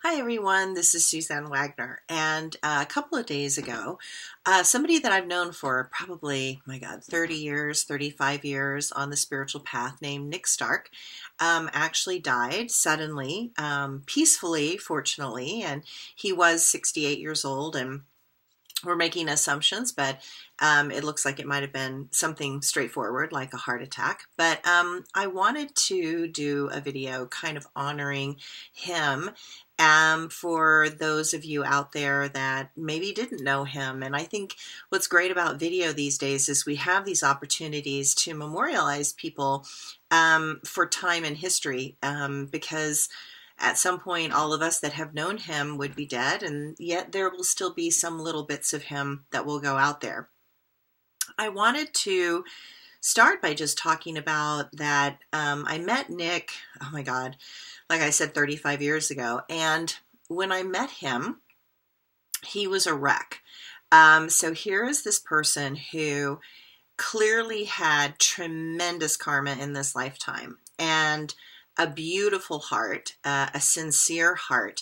Hi everyone, this is Suzanne Wagner, and a couple of days ago, somebody that I've known for probably, my God, 30 years, 35 years on the spiritual path named Nick Stark, actually died suddenly, peacefully, fortunately, and he was 68 years old, and we're making assumptions, but it looks like it might have been something straightforward like a heart attack. But I wanted to do a video kind of honoring him for those of you out there that maybe didn't know him. And I think what's great about video these days is we have these opportunities to memorialize people for time in history because at some point, all of us that have known him would be dead, and yet there will still be some little bits of him that will go out there. I wanted to start by just talking about that I met Nick, oh my God, like I said, 35 years ago. And when I met him, he was a wreck. So here is this person who clearly had tremendous karma in this lifetime. And a beautiful heart, a sincere heart.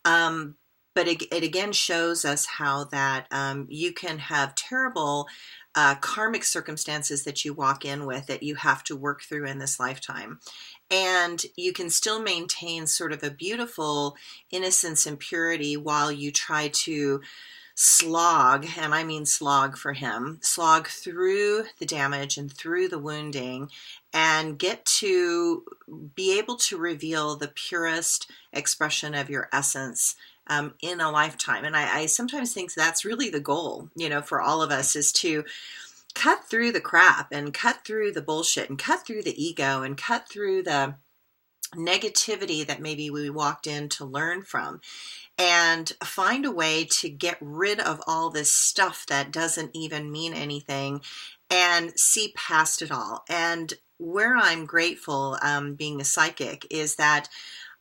But it again shows us how that you can have terrible karmic circumstances that you walk in with that you have to work through in this lifetime. And you can still maintain sort of a beautiful innocence and purity while you try to slog, and I mean slog for him, slog through the damage and through the wounding and get to be able to reveal the purest expression of your essence in a lifetime. And I sometimes think that's really the goal, for all of us, is to cut through the crap and cut through the bullshit and cut through the ego and cut through the negativity that maybe we walked in to learn from, and find a way to get rid of all this stuff that doesn't even mean anything and see past it all. And where I'm grateful being a psychic is that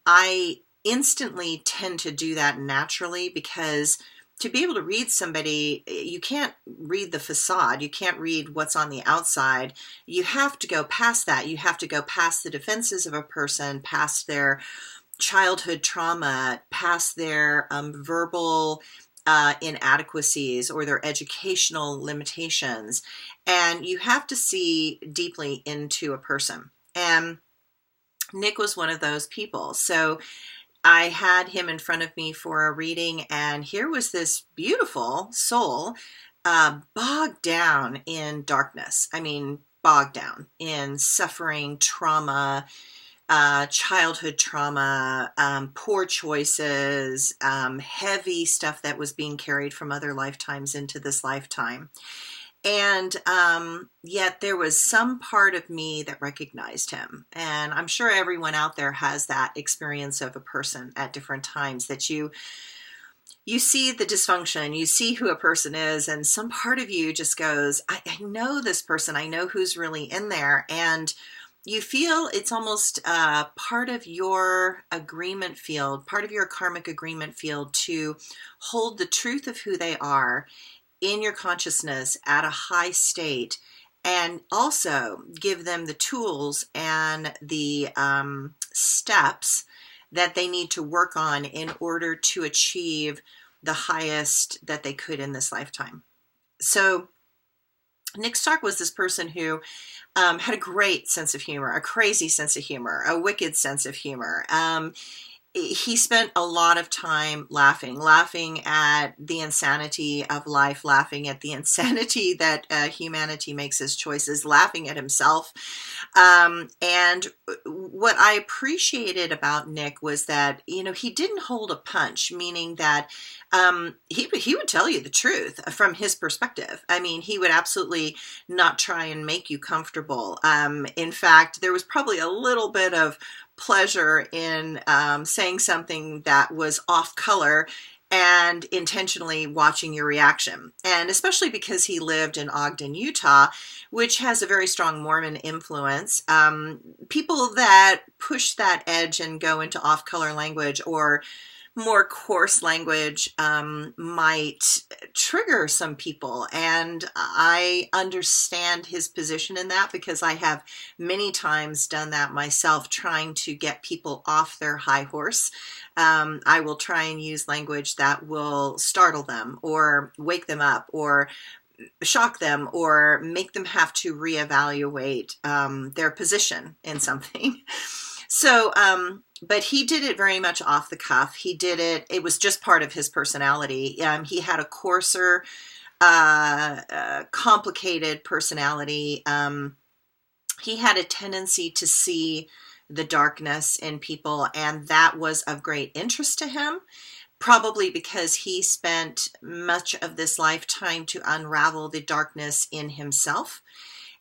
I instantly tend to do that naturally, because to be able to read somebody, you can't read the facade. You can't read what's on the outside. You have to go past that. You have to go past the defenses of a person, past their childhood trauma, past their verbal inadequacies or their educational limitations. And you have to see deeply into a person. And Nick was one of those people. So I had him in front of me for a reading, and here was this beautiful soul bogged down in darkness. I mean, bogged down in suffering, trauma, childhood trauma, poor choices, heavy stuff that was being carried from other lifetimes into this lifetime. And yet there was some part of me that recognized him. And I'm sure everyone out there has that experience of a person at different times, that you see the dysfunction, you see who a person is, and some part of you just goes, I know this person, I know who's really in there. And you feel it's almost part of your agreement field, part of your karmic agreement field, to hold the truth of who they are in your consciousness at a high state, and also give them the tools and the steps that they need to work on in order to achieve the highest that they could in this lifetime. So Nick Stark was this person who had a great sense of humor, a crazy sense of humor, a wicked sense of humor. He spent a lot of time laughing at the insanity of life, laughing at the insanity that humanity makes as choices, laughing at himself. And what I appreciated about Nick was that, he didn't hold a punch, meaning that he would tell you the truth from his perspective. I mean, he would absolutely not try and make you comfortable. In fact, there was probably a little bit of pleasure in saying something that was off color and intentionally watching your reaction. And especially because he lived in Ogden, Utah, which has a very strong Mormon influence. People that push that edge and go into off color language, or more coarse language might trigger some people. And I understand his position in that, because I have many times done that myself, trying to get people off their high horse. I will try and use language that will startle them or wake them up or shock them or make them have to reevaluate their position in something. So, but he did it very much off the cuff. He did it. It was just part of his personality. He had a coarser, complicated personality. He had a tendency to see the darkness in people, and that was of great interest to him. Probably because he spent much of this lifetime to unravel the darkness in himself.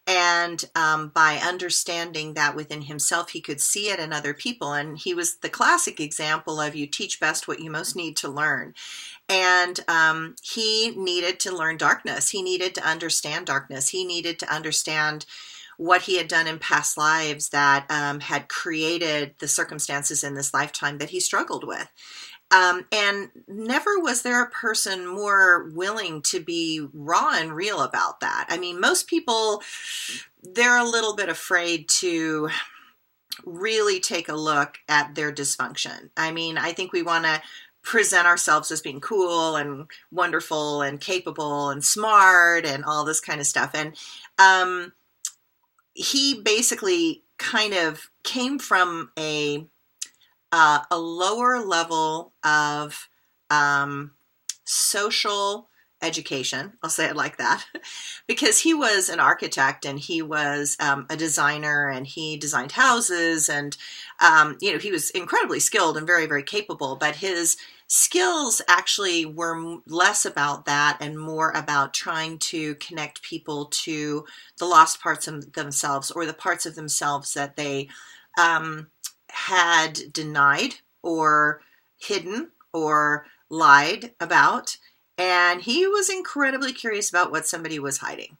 And by understanding that within himself, he could see it in other people. And he was the classic example of you teach best what you most need to learn. And he needed to learn darkness. He needed to understand darkness. He needed to understand what he had done in past lives that had created the circumstances in this lifetime that he struggled with. And never was there a person more willing to be raw and real about that. I mean, most people, they're a little bit afraid to really take a look at their dysfunction. I mean, I think we want to present ourselves as being cool and wonderful and capable and smart and all this kind of stuff. And he basically kind of came from a lower level of social education, I'll say it like that, because he was an architect and he was a designer and he designed houses and, he was incredibly skilled and very, very capable, but his skills actually were less about that and more about trying to connect people to the lost parts of themselves, or the parts of themselves that they had denied or hidden or lied about. And he was incredibly curious about what somebody was hiding.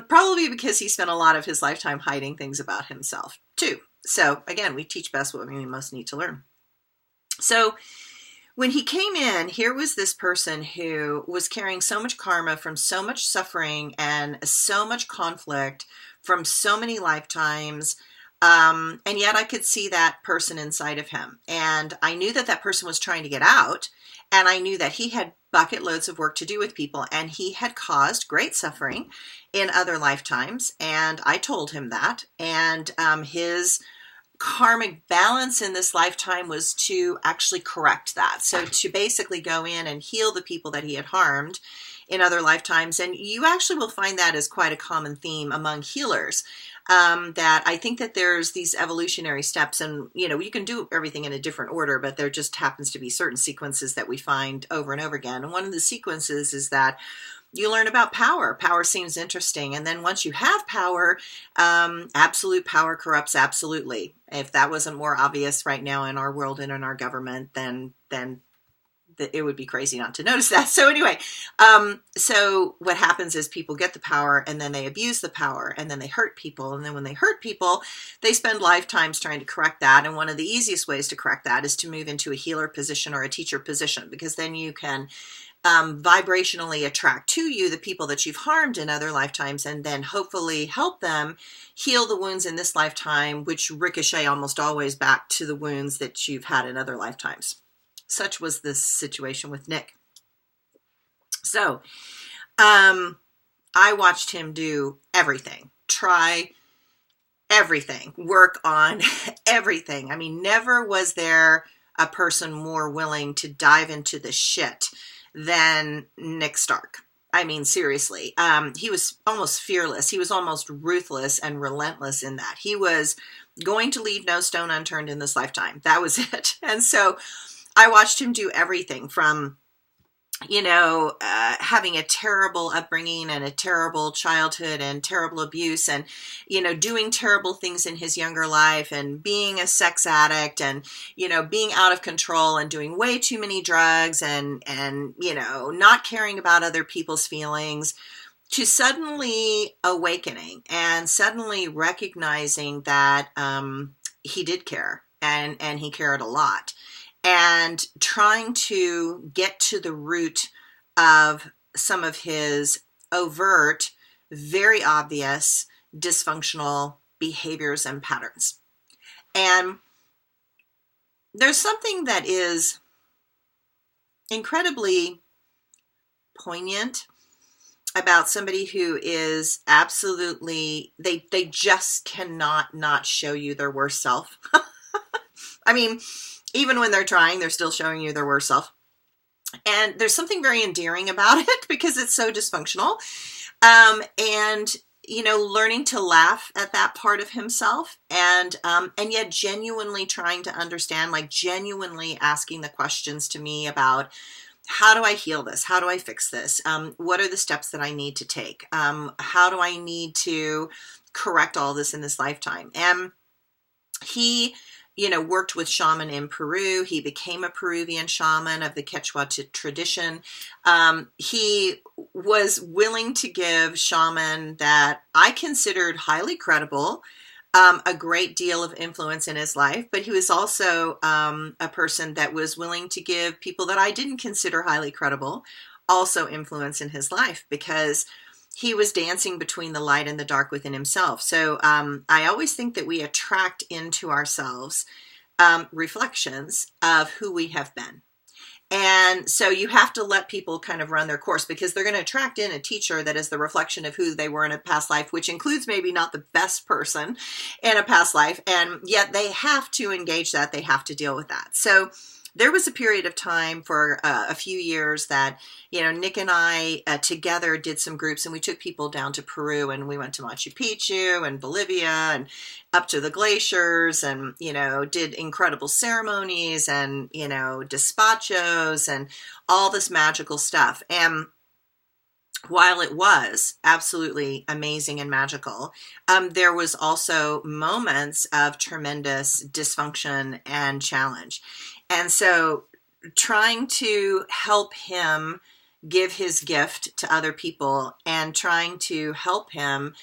Probably because he spent a lot of his lifetime hiding things about himself too. So again, we teach best what we most need to learn. So when he came in, here was this person who was carrying so much karma from so much suffering and so much conflict from so many lifetimes. And yet I could see that person inside of him. And I knew that that person was trying to get out. And I knew that he had bucket loads of work to do with people. And he had caused great suffering in other lifetimes. And I told him that. And his karmic balance in this lifetime was to actually correct that. So to basically go in and heal the people that he had harmed in other lifetimes. And you actually will find that as quite a common theme among healers. That I think that there's these evolutionary steps, and you can do everything in a different order, but there just happens to be certain sequences that we find over and over again. And one of the sequences is that you learn about power. Power seems interesting. And then once you have power, absolute power corrupts absolutely. If that wasn't more obvious right now in our world and in our government, then it would be crazy not to notice that. So anyway, so what happens is people get the power and then they abuse the power and then they hurt people. And then when they hurt people, they spend lifetimes trying to correct that. And one of the easiest ways to correct that is to move into a healer position or a teacher position, because then you can vibrationally attract to you the people that you've harmed in other lifetimes, and then hopefully help them heal the wounds in this lifetime, which ricochet almost always back to the wounds that you've had in other lifetimes. Such was this situation with Nick. So I watched him do everything, try everything, work on everything. I mean, never was there a person more willing to dive into the shit than Nick Stark. I mean, seriously, he was almost fearless. He was almost ruthless and relentless in that. He was going to leave no stone unturned in this lifetime. That was it. And so I watched him do everything from, having a terrible upbringing and a terrible childhood and terrible abuse and, doing terrible things in his younger life and being a sex addict and, being out of control and doing way too many drugs and not caring about other people's feelings, to suddenly awakening and suddenly recognizing that he did care and he cared a lot. and trying to get to the root of some of his overt, very obvious dysfunctional behaviors and patterns. And there's something that is incredibly poignant about somebody who is absolutely, they just cannot not show you their worst self. I mean, even when they're trying, they're still showing you their worst self. And there's something very endearing about it because it's so dysfunctional. And you know, learning to laugh at that part of himself, and yet genuinely trying to understand, like genuinely asking the questions to me about, how do I heal this? How do I fix this? What are the steps that I need to take? How do I need to correct all this in this lifetime? And he, you know, worked with shaman in Peru. He became a Peruvian shaman of the Quechua tradition. He was willing to give shaman that I considered highly credible a great deal of influence in his life, but he was also a person that was willing to give people that I didn't consider highly credible also influence in his life, because he was dancing between the light and the dark within himself. So I always think that we attract into ourselves reflections of who we have been. And so you have to let people kind of run their course, because they're going to attract in a teacher that is the reflection of who they were in a past life, which includes maybe not the best person in a past life. And yet they have to engage that. They have to deal with that. So there was a period of time for a few years that, you know, Nick and I together did some groups, and we took people down to Peru, and we went to Machu Picchu and Bolivia and up to the glaciers, and, you know, did incredible ceremonies and, you know, despachos and all this magical stuff. And while it was absolutely amazing and magical, there was also moments of tremendous dysfunction and challenge. And so trying to help him give his gift to other people, and trying to help him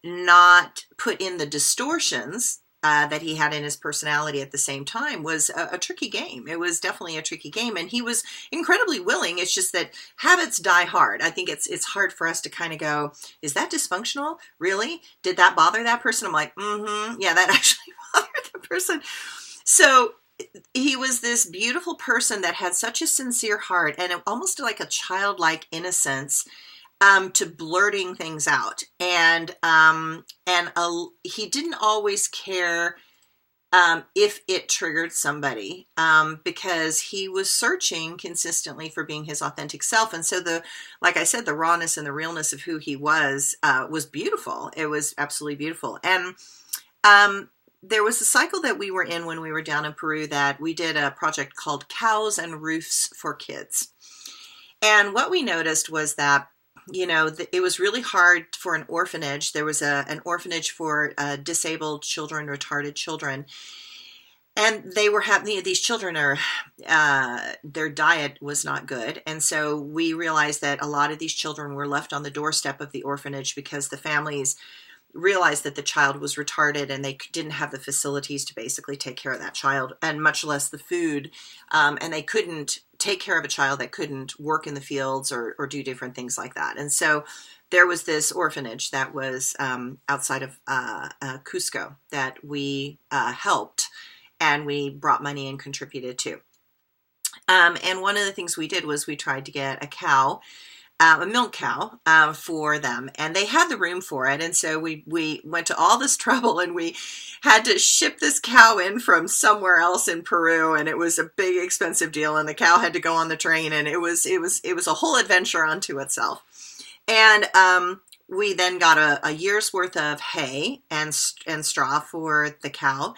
not put in the distortions that he had in his personality at the same time was a tricky game. It was definitely a tricky game, and he was incredibly willing. It's just that habits die hard. I think it's hard for us to kind of go, is that dysfunctional? Really? Did that bother that person? I'm like, yeah, that actually bothered the person. So he was this beautiful person that had such a sincere heart, and almost like a childlike innocence to blurting things out. And he didn't always care if it triggered somebody, because he was searching consistently for being his authentic self. And so like I said, the rawness and the realness of who he was beautiful. It was absolutely beautiful. And there was a cycle that we were in when we were down in Peru, that we did a project called Cows and Roofs for Kids. And what we noticed was that, you know, it was really hard for an orphanage. There was an orphanage for disabled children, retarded children. And they were having, these children their diet was not good. And so we realized that a lot of these children were left on the doorstep of the orphanage because the families realized that the child was retarded, and they didn't have the facilities to basically take care of that child, and much less the food. And they couldn't take care of a child that couldn't work in the fields or do different things like that. And so there was this orphanage that was outside of Cusco that we helped, and we brought money and contributed to. And one of the things we did was we tried to get a cow, a milk cow, for them, and they had the room for it. And so we went to all this trouble, and we had to ship this cow in from somewhere else in Peru, and it was a big expensive deal, and the cow had to go on the train, and it was a whole adventure unto itself. And we then got a year's worth of hay and straw for the cow,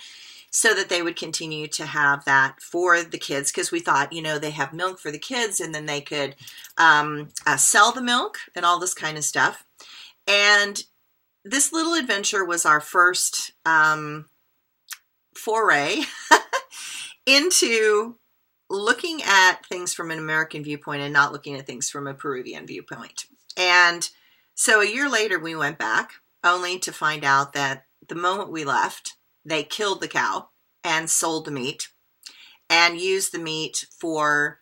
so that they would continue to have that for the kids, because we thought, you know, they have milk for the kids, and then they could sell the milk and all this kind of stuff. And this little adventure was our first foray into looking at things from an American viewpoint and not looking at things from a Peruvian viewpoint. And so a year later, we went back, only to find out that the moment we left, they killed the cow and sold the meat. and use the meat for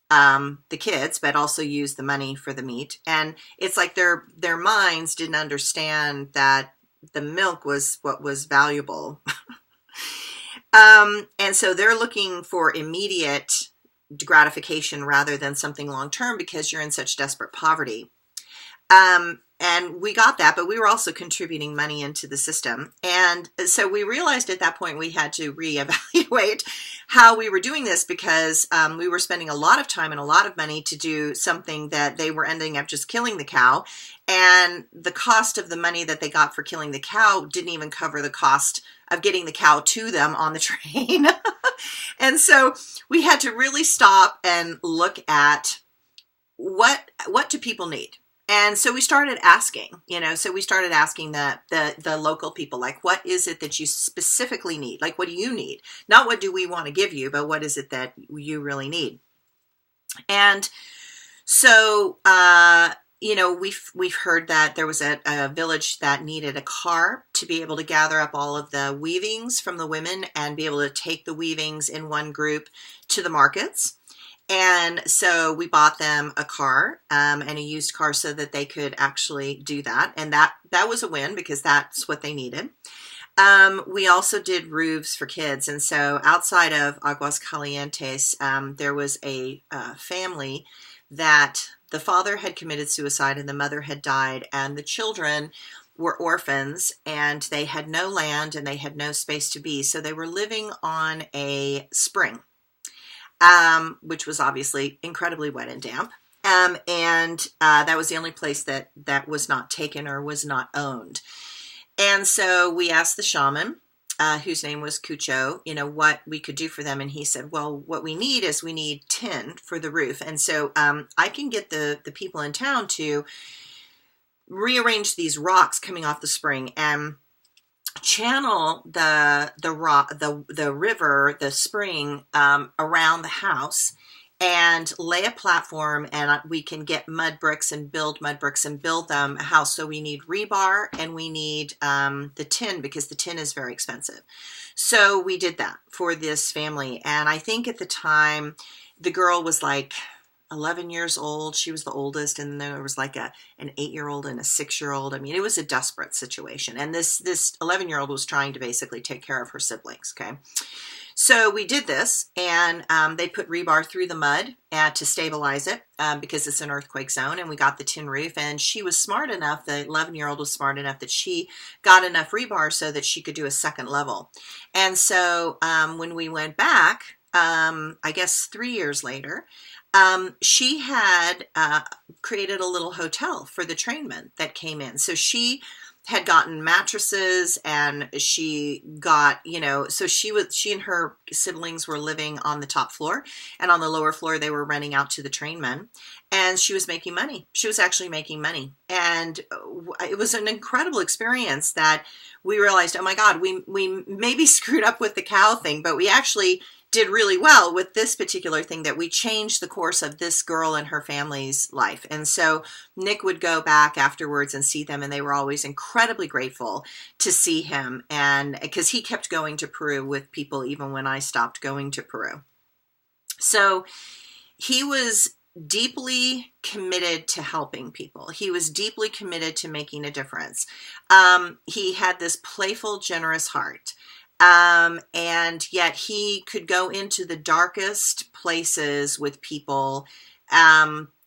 the kids, but also use the money for the meat. And it's like their minds didn't understand that the milk was what was valuable. And so they're looking for immediate gratification rather than something long-term because you're in such desperate poverty. And we got that, but we were also contributing money into the system. And so we realized at that point we had to reevaluate how we were doing this because we were spending a lot of time and a lot of money to do something that they were ending up just killing the cow. And the cost of the money that they got for killing the cow didn't even cover the cost of getting the cow to them on the train. And so we had to really stop and look at what do people need? And so we started asking, so we started asking the local people, like, what is it that you specifically need? Like, what do you need? Not what do we want to give you, but what is it that you really need? And so, we've heard that there was a village that needed a car to be able to gather up all of the weavings from the women and be able to take the weavings in one group to the markets. And so we bought them a car and a used car so that they could actually do that. And that was a win because that's what they needed. We also did roofs for kids. And so outside of Aguascalientes, there was a family that the father had committed suicide and the mother had died, and the children were orphans and they had no land and they had no space to be. So they were living on a spring. Which was obviously incredibly wet and damp. And that was the only place that was not taken or was not owned. And so we asked the shaman, whose name was Cucho, what we could do for them. And he said, well, what we need is we need tin for the roof. And so I can get the people in town to rearrange these rocks coming off the spring and channel the river, the spring, around the house and lay a platform, and we can get mud bricks and build them a house. So we need rebar and we need the tin because the tin is very expensive. So we did that for this family. And I think at the time the girl was like 11 years old. She was the oldest, and there was like an 8-year-old and a 6-year-old. I mean, it was a desperate situation. And this 11-year-old was trying to basically take care of her siblings. Okay. So we did this, and they put rebar through the mud to stabilize it because it's an earthquake zone, and we got the tin roof. And she was smart enough, the 11-year-old was smart enough that she got enough rebar so that she could do a second level. And so when we went back, I guess 3 years later, she had created a little hotel for the trainmen that came in. So she had gotten mattresses, and she got, so she and her siblings were living on the top floor, and on the lower floor they were renting out to the trainmen, and she was making money. She was actually making money. And it was an incredible experience that we realized, oh my God, we maybe screwed up with the cow thing, but we actually did really well with this particular thing, that we changed the course of this girl and her family's life. And so Nick would go back afterwards and see them, and they were always incredibly grateful to see him, and because he kept going to Peru with people even when I stopped going to Peru. So he was deeply committed to helping people. He was deeply committed to making a difference. He had this playful, generous heart. And yet he could go into the darkest places with people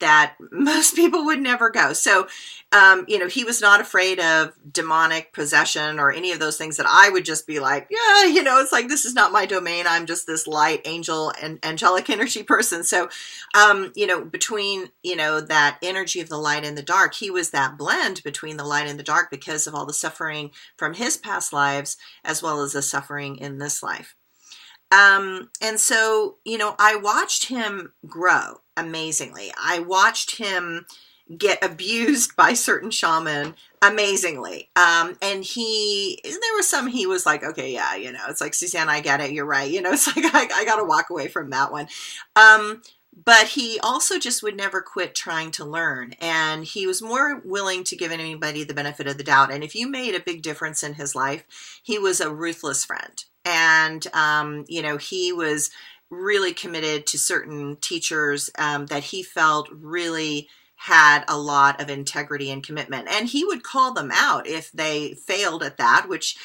that most people would never go. So, he was not afraid of demonic possession or any of those things that I would just be like, yeah, it's like, this is not my domain. I'm just this light angel and angelic energy person. So, between, that energy of the light and the dark, he was that blend between the light and the dark because of all the suffering from his past lives, as well as the suffering in this life. And so, I watched him grow amazingly. I watched him get abused by certain shaman amazingly. And there was some, he was like, okay, yeah, it's like, Suzanne, I get it. You're right. It's like, I got to walk away from that one. But he also just would never quit trying to learn. And he was more willing to give anybody the benefit of the doubt. And if you made a big difference in his life, he was a ruthless friend. And, he was really committed to certain teachers that he felt really had a lot of integrity and commitment. And he would call them out if they failed at that, which,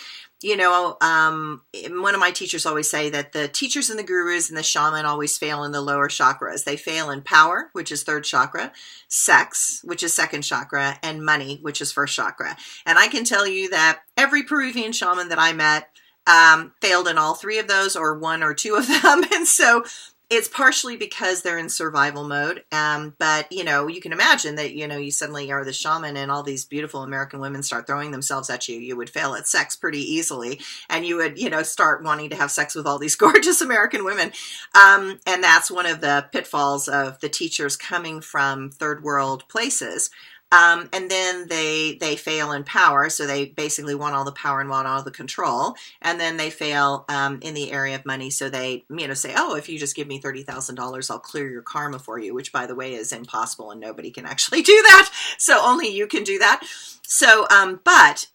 you know, one of my teachers always say that the teachers and the gurus and the shaman always fail in the lower chakras. They fail in power, which is third chakra, sex, which is second chakra, and money, which is first chakra. And I can tell you that every Peruvian shaman that I met failed in all three of those, or one or two of them. And so it's partially because they're in survival mode. But, you know, you can imagine that, you know, you suddenly are the shaman and all these beautiful American women start throwing themselves at you. You would fail at sex pretty easily. And you would, you know, start wanting to have sex with all these gorgeous American women. And that's one of the pitfalls of the teachers coming from third world places. And then they fail in power. So they basically want all the power and want all the control. And then they fail in the area of money. So they, you know, say, oh, if you just give me $30,000, I'll clear your karma for you, which, by the way, is impossible and nobody can actually do that. So only you can do that. So, but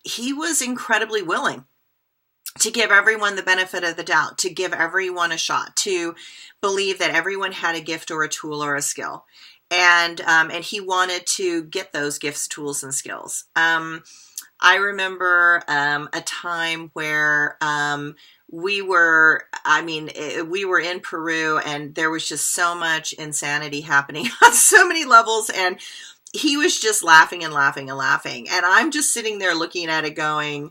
he was incredibly willing to give everyone the benefit of the doubt, to give everyone a shot, to believe that everyone had a gift or a tool or a skill. And he wanted to get those gifts, tools, and skills. I remember a time where we were in Peru, and there was just so much insanity happening on so many levels, and he was just laughing and laughing and laughing. And I'm just sitting there looking at it going,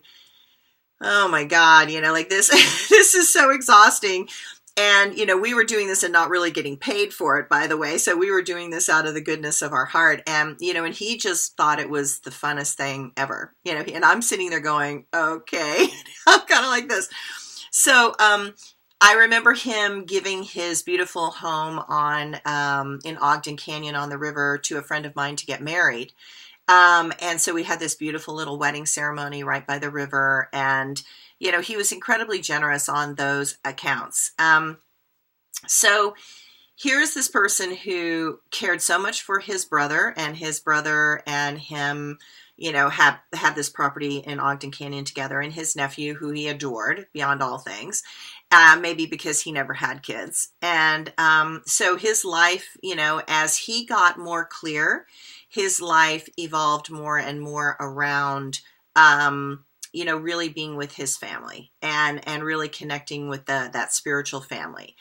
oh my God, you know, like this, this is so exhausting. And, you know, we were doing this and not really getting paid for it, by the way. So we were doing this out of the goodness of our heart. And, you know, and he just thought it was the funnest thing ever, you know, and I'm sitting there going, okay, I'm kind of like this. So, I remember him giving his beautiful home on, in Ogden Canyon on the river to a friend of mine to get married. And so we had this beautiful little wedding ceremony right by the river, and you know, he was incredibly generous on those accounts. So here's this person who cared so much for his brother and him, you know, had this property in Ogden Canyon together, and his nephew, who he adored beyond all things, maybe because he never had kids. And so his life, you know, as he got more clear, his life evolved more and more around, you know, really being with his family and really connecting with that spiritual family.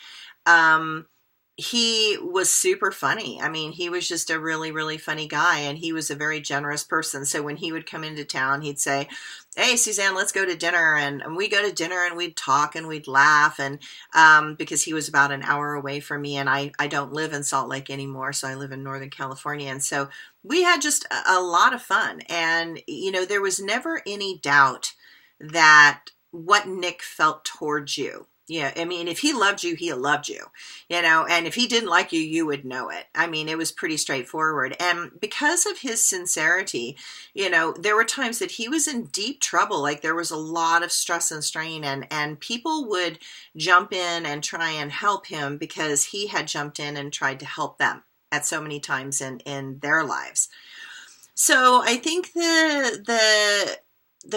He was super funny. I mean, he was just a really, really funny guy, and he was a very generous person. So when he would come into town, he'd say, hey, Suzanne, let's go to dinner. And we go to dinner and we'd talk and we'd laugh. And because he was about an hour away from me, and I don't live in Salt Lake anymore. So I live in Northern California. And so we had just a lot of fun. And, you know, there was never any doubt that what Nick felt towards you. Yeah, I mean, if he loved you, he loved you, you know, and if he didn't like you, you would know it. I mean, it was pretty straightforward. And because of his sincerity, you know, there were times that he was in deep trouble. Like there was a lot of stress and strain, and people would jump in and try and help him because he had jumped in and tried to help them at so many times in their lives. So I think the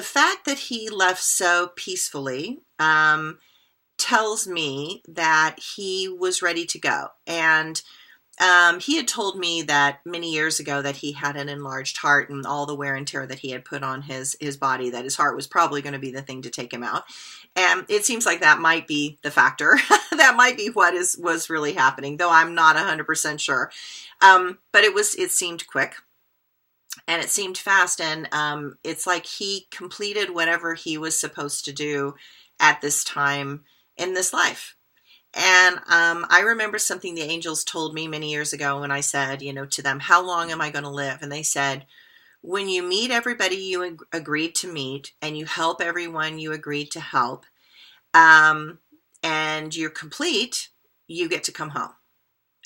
fact that he left so peacefully, tells me that he was ready to go. And he had told me that many years ago that he had an enlarged heart, and all the wear and tear that he had put on his body, that his heart was probably going to be the thing to take him out. And it seems like that might be the factor. That might be what was really happening, though I'm not 100% sure. But it seemed quick. And it seemed fast. And it's like he completed whatever he was supposed to do at this time in this life. And I remember something the angels told me many years ago when I said, you know, to them, how long am I going to live? And they said, when you meet everybody you agreed to meet, and you help everyone you agreed to help, and you're complete, you get to come home.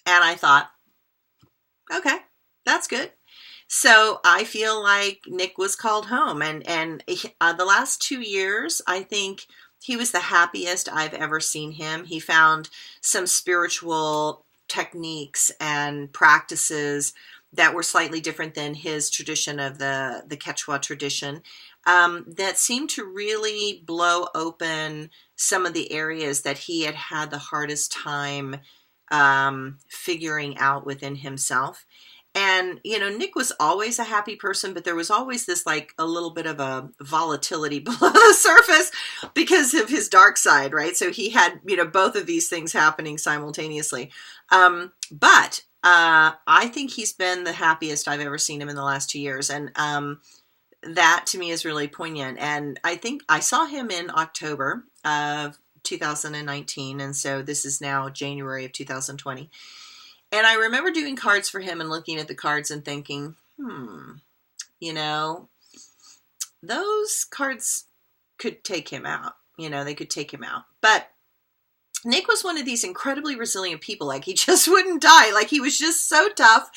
And I thought, okay, that's good. So I feel like Nick was called home, and the last 2 years, I think he was the happiest I've ever seen him. He found some spiritual techniques and practices that were slightly different than his tradition of the Quechua tradition. that seemed to really blow open some of the areas that he had had the hardest time figuring out within himself. And, you know, Nick was always a happy person, but there was always this, like, a little bit of a volatility below the surface because of his dark side, right? So he had, you know, both of these things happening simultaneously. But I think he's been the happiest I've ever seen him in the last 2 years. And that to me is really poignant. And I think I saw him in October of 2019. And so this is now January of 2020. And I remember doing cards for him and looking at the cards and thinking, you know, those cards could take him out. You know, they could take him out. But Nick was one of these incredibly resilient people. Like, he just wouldn't die. Like, he was just so tough.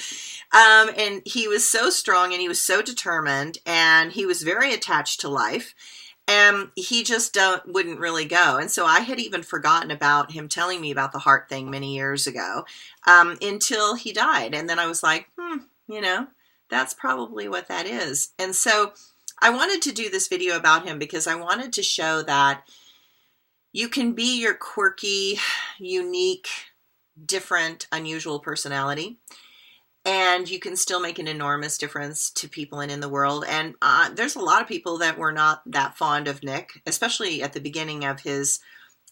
And he was so strong and he was so determined. And he was very attached to life. And he just wouldn't really go. And so I had even forgotten about him telling me about the heart thing many years ago until he died. And then I was like, you know, that's probably what that is. And so I wanted to do this video about him because I wanted to show that you can be your quirky, unique, different, unusual personality. And you can still make an enormous difference to people and in the world. And there's a lot of people that were not that fond of Nick, especially at the beginning of his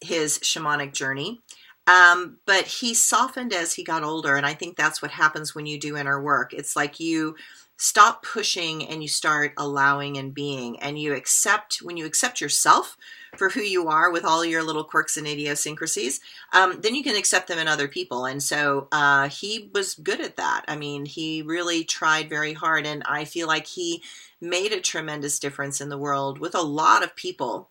shamanic journey. But he softened as he got older. And I think that's what happens when you do inner work. It's like you stop pushing and you start allowing and being. And when you accept yourself for who you are with all your little quirks and idiosyncrasies, then you can accept them in other people. And so he was good at that. I mean, he really tried very hard. And I feel like he made a tremendous difference in the world with a lot of people.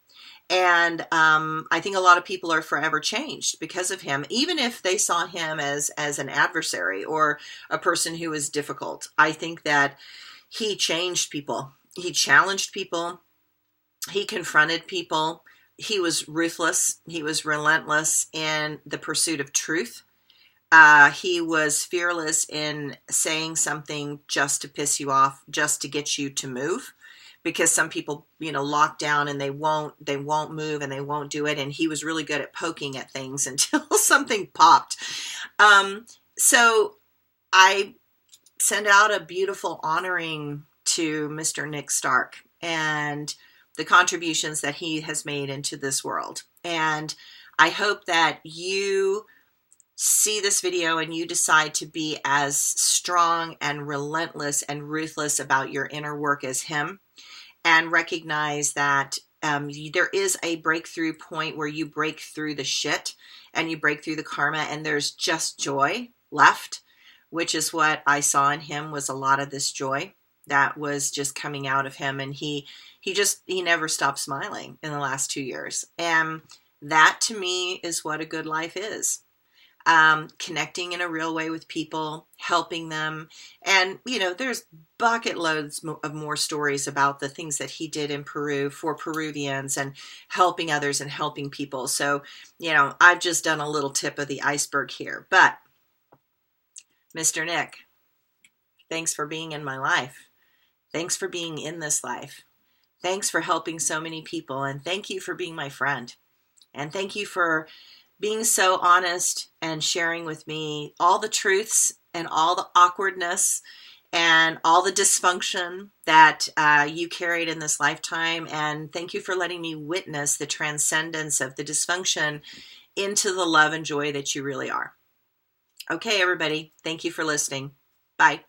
And I think a lot of people are forever changed because of him, even if they saw him as an adversary or a person who was difficult. I think that he changed people. He challenged people. He confronted people. He was ruthless. He was relentless in the pursuit of truth. He was fearless in saying something just to piss you off, just to get you to move. Because some people, you know, lock down and they won't move and they won't do it. And he was really good at poking at things until something popped. So I send out a beautiful honoring to Mr. Nick Stark and the contributions that he has made into this world. And I hope that you see this video and you decide to be as strong and relentless and ruthless about your inner work as him. And recognize that there is a breakthrough point where you break through the shit and you break through the karma and there's just joy left, which is what I saw in him, was a lot of this joy that was just coming out of him. And he never stopped smiling in the last 2 years. And that to me is what a good life is. Connecting in a real way with people, helping them. And, you know, there's bucket loads of more stories about the things that he did in Peru for Peruvians and helping others and helping people. So, you know, I've just done a little tip of the iceberg here. But, Mr. Nick, thanks for being in my life. Thanks for being in this life. Thanks for helping so many people. And thank you for being my friend. And thank you for being so honest and sharing with me all the truths and all the awkwardness and all the dysfunction that you carried in this lifetime. And thank you for letting me witness the transcendence of the dysfunction into the love and joy that you really are. Okay, everybody. Thank you for listening. Bye.